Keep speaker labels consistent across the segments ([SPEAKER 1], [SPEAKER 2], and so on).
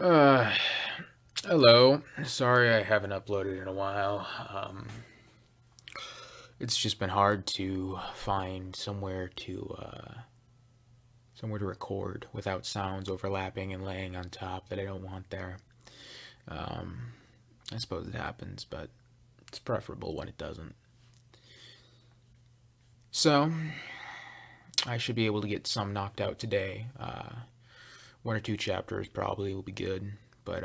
[SPEAKER 1] Uh, Hello. Sorry I haven't uploaded in a while. It's just been hard to find somewhere to record without sounds overlapping and laying on top that I don't want there. Um, I suppose it happens, but it's preferable when it doesn't. So, I should be able to get some knocked out today. One or two chapters probably will be good, but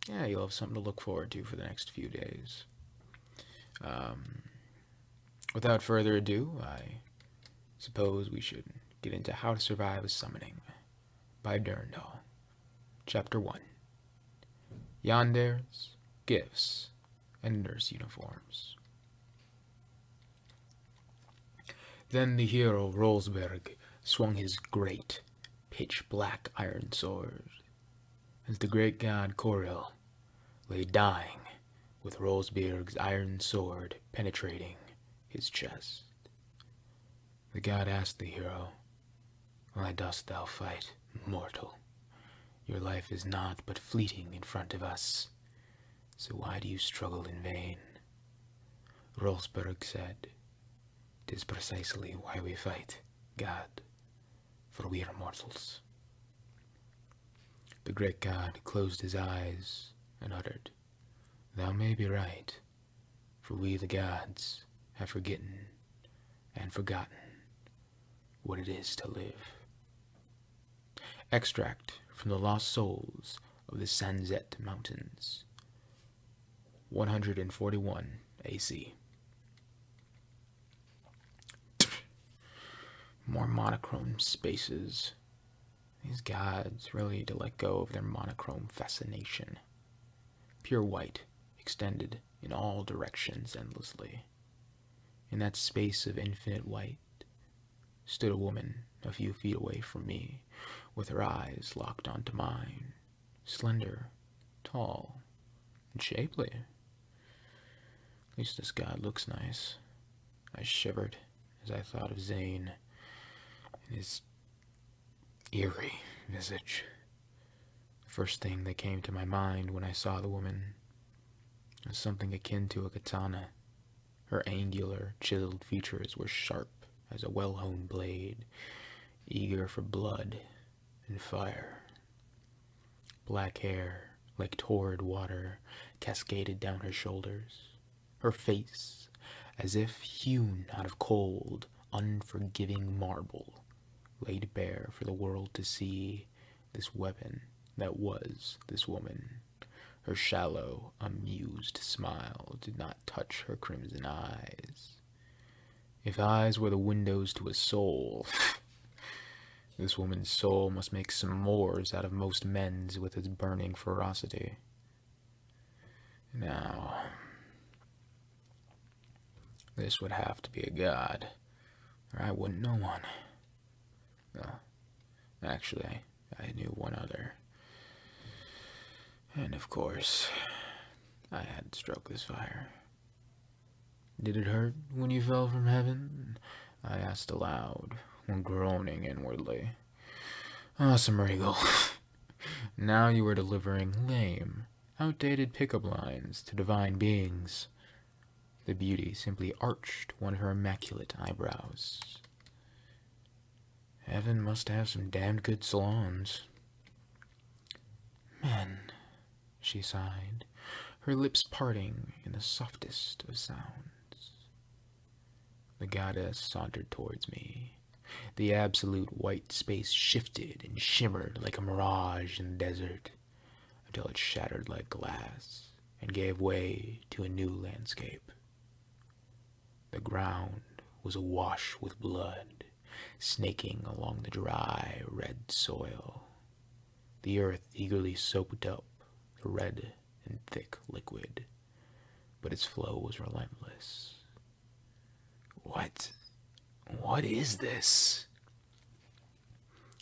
[SPEAKER 1] yeah, you'll have something to look forward to for the next few days. Um, Without further ado, I suppose we should get into How to Survive a Summoning by Durndal. Chapter 1. Yandere's, Gifts, and Nurse Uniforms. Then the hero Rolsberg swung his great, pitch-black iron sword, as the great god Koril lay dying with Rolsberg's iron sword penetrating his chest. The god asked the hero, "Why dost thou fight, mortal? Your life is naught but fleeting in front of us, so why do you struggle in vain?" Rolsberg said, "'Tis precisely why we fight, God, for we are mortals." The great god closed his eyes and uttered, "Thou may be right, for we the gods have forgotten and forgotten what it is to live." Extract from the Lost Souls of the Sanzet Mountains, 141 AC. More monochrome spaces. These gods really need to let go of their monochrome fascination. Pure white, extended in all directions endlessly. In that space of infinite white stood a woman a few feet away from me, with her eyes locked onto mine, slender, tall, and shapely. At least this god looks nice. I shivered as I thought of Zane and his eerie visage. The first thing that came to my mind when I saw the woman was something akin to a katana. Her angular, chiseled features were sharp as a well-honed blade, eager for blood and fire. Black hair, like torrid water, cascaded down her shoulders. Her face, as if hewn out of cold, unforgiving marble, laid bare for the world to see this weapon that was this woman. Her shallow, amused smile did not touch her crimson eyes. If eyes were the windows to a soul, this woman's soul must make s'mores out of most men's with its burning ferocity. Now, this would have to be a god, or I wouldn't know one. Well, actually, I knew one other. And of course, I had struck this fire. "Did it hurt when you fell from heaven?" I asked aloud, when groaning inwardly. Awesome, Regal. Now you were delivering lame, outdated pickup lines to divine beings. The beauty simply arched one of her immaculate eyebrows. Heaven must have some damned good salons. "Men," she sighed, her lips parting in the softest of sounds. The goddess sauntered towards me. The absolute white space shifted and shimmered like a mirage in the desert, until it shattered like glass and gave way to a new landscape. The ground was awash with blood, snaking along the dry, red soil. The earth eagerly soaked up the red and thick liquid, but its flow was relentless. What is this?"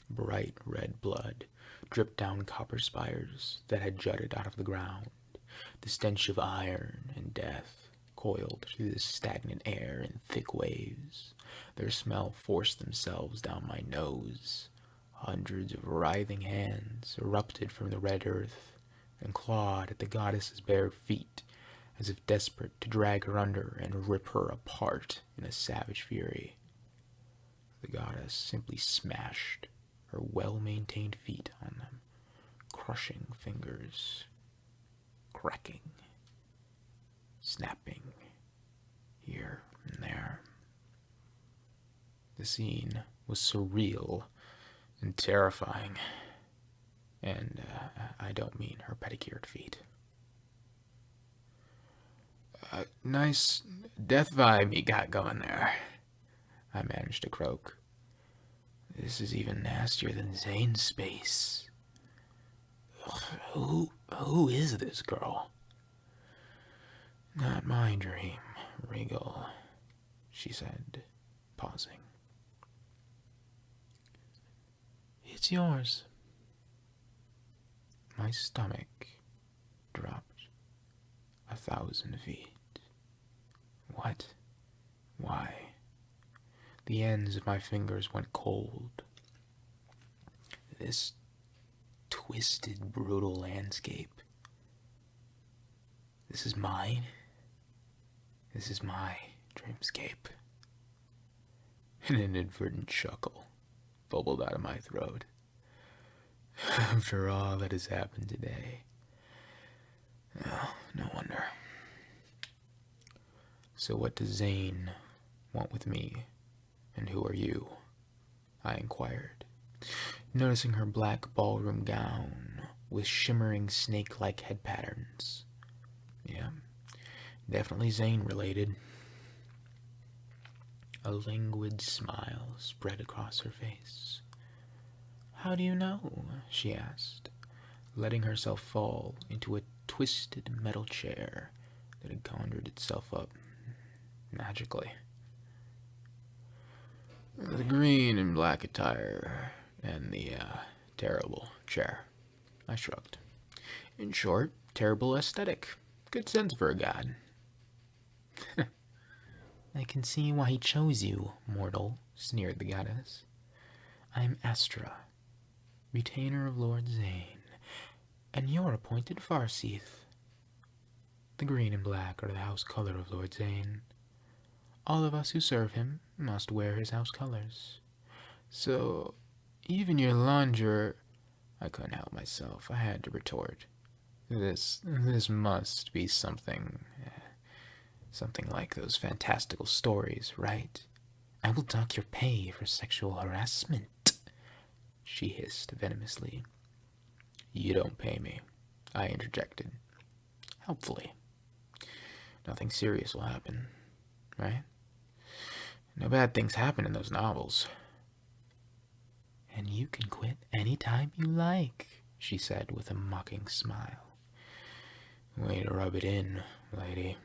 [SPEAKER 1] Bright red blood dripped down copper spires that had jutted out of the ground. The stench of iron and death coiled through the stagnant air in thick waves. Their smell forced themselves down my nose, Hundreds of writhing hands erupted from the red earth and clawed at the goddess's bare feet, as if desperate to drag her under and rip her apart in a savage fury. The goddess simply smashed her well-maintained feet on them, crushing fingers, cracking, snapping here and there. The scene was surreal and terrifying, and I don't mean her pedicured feet. Nice death vibe you got going there, I managed to croak. This is even nastier than Zane's space. Ugh, who is this girl? Not my dream, Regal, she said, pausing. It's yours. My stomach dropped 1,000 feet. What? Why? The ends of my fingers went cold. This twisted, brutal landscape. This is mine. This is my dreamscape. An inadvertent chuckle bubbled out of my throat. After all that has happened today. Oh, no wonder. So what does Zane want with me? And who are you? I inquired, noticing her black ballroom gown with shimmering snake-like head patterns. Yeah, definitely Zane related. A languid smile spread across her face. How do you know? She asked, letting herself fall into a twisted metal chair that had conjured itself up magically. The green and black attire and the terrible chair. I shrugged. In short, terrible aesthetic. Good sense for a god. I can see why he chose you, mortal, sneered the goddess. I am Astra, retainer of Lord Zane, and your appointed Farseeth. The green and black are the house color of Lord Zane. All of us who serve him must wear his house colors. So, even your launder... I couldn't help myself. I had to retort. This must be something like those fantastical stories, right? I will dock your pay for sexual harassment, she hissed venomously. You don't pay me, I interjected, helpfully. Nothing serious will happen, right? No bad things happen in those novels. And you can quit any time you like, she said with a mocking smile. Way to rub it in, lady.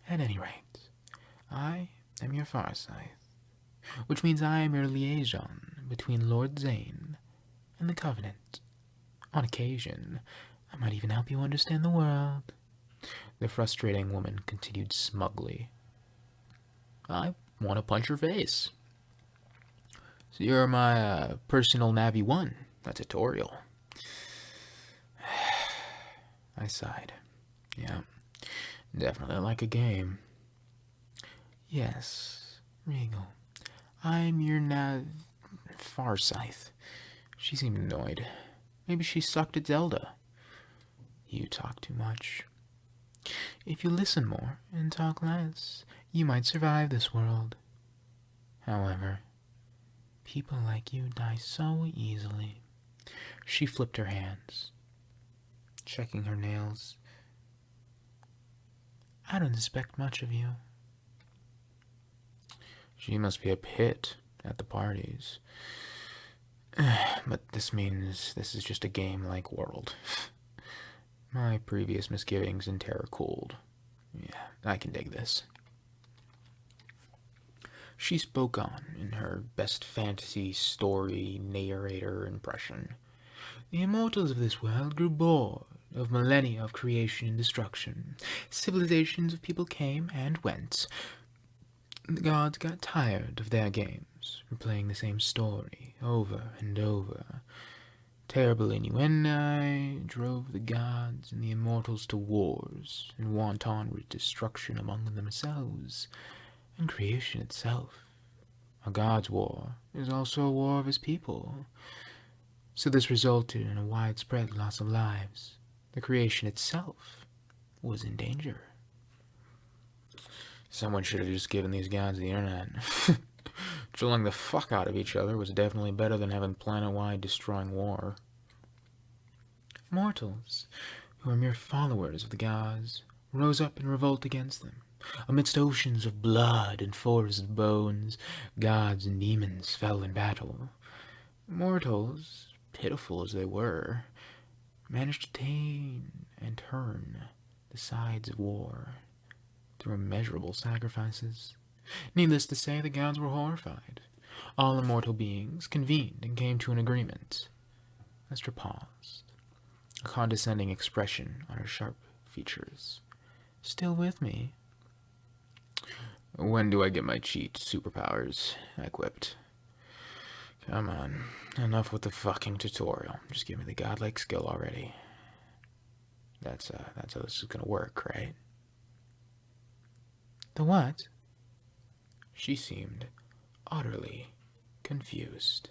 [SPEAKER 1] At any rate, I am your Farseeth, which means I am your liaison between Lord Zane and the Covenant. On occasion, I might even help you understand the world. The frustrating woman continued smugly. I want to punch her face. So you're my personal Navi 1, a tutorial. I sighed. Yeah, definitely like a game. Yes, Regal. I'm your Farseeth. She seemed annoyed. Maybe she sucked at Zelda. You talk too much. If you listen more and talk less, you might survive this world. However, people like you die so easily. She flipped her hands, checking her nails. I don't expect much of you. She must be a hit at the parties. But this means this is just a game-like world. My previous misgivings and terror cooled. Yeah, I can dig this. She spoke on in her best fantasy story narrator impression. The immortals of this world grew bored of millennia of creation and destruction. Civilizations of people came and went. The gods got tired of their games mortals, replaying the same story over and over. Terrible innuendo drove the gods and the immortals to wars and wanton destruction among themselves and creation itself. A god's war is also a war of his people. So this resulted in a widespread loss of lives. The creation itself was in danger. Someone should have just given these gods the internet. Drilling the fuck out of each other was definitely better than having planet-wide destroying war. Mortals, who were mere followers of the gods, rose up in revolt against them. Amidst oceans of blood and forests of bones, gods and demons fell in battle. Mortals, pitiful as they were, managed to tame and turn the sides of war through immeasurable sacrifices. Needless to say, the gods were horrified. All immortal beings convened and came to an agreement. Esther paused, a condescending expression on her sharp features. Still with me? When do I get my cheat superpowers? I quipped. Come on, enough with the fucking tutorial. Just give me the godlike skill already. That's how this is gonna work, right? The what? She seemed utterly confused.